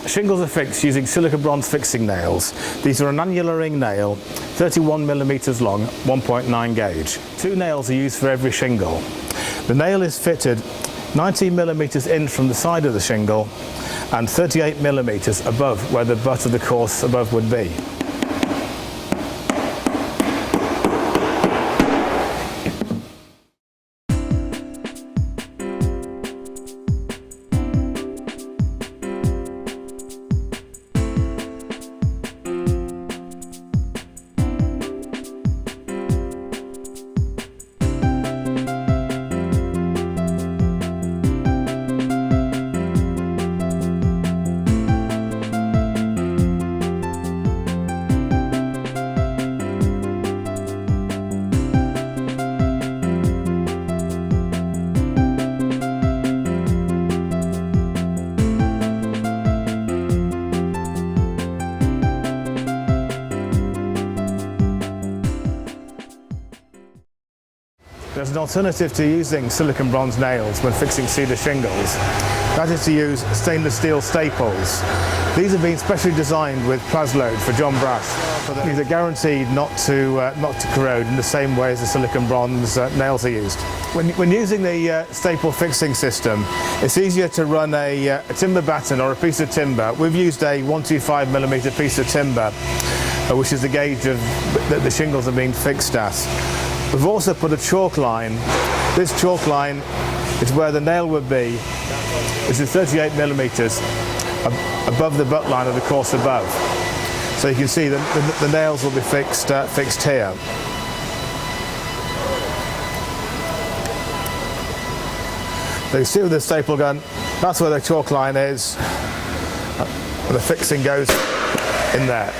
Shingles are fixed using silicon bronze fixing nails. These are an annular ring nail, 31mm long, 1.9 gauge. 2 nails are used for every shingle. The nail is fitted 19mm in from the side of the shingle and 38mm above where the butt of the course above would be. There's an alternative to using silicon bronze nails when fixing cedar shingles. That is to use stainless steel staples. These have been specially designed with Plasload for John Brass. These are guaranteed not to corrode in the same way as the silicon bronze nails are used. When using the staple fixing system, it's easier to run a timber batten or a piece of timber. We've used a 125mm piece of timber, which is the gauge that the shingles are being fixed at. We've also put a chalk line. This chalk line is where the nail would be, which is 38mm above the butt line of the course above. So you can see that the nails will be fixed here. So you see with the staple gun, that's where the chalk line is, and the fixing goes in there.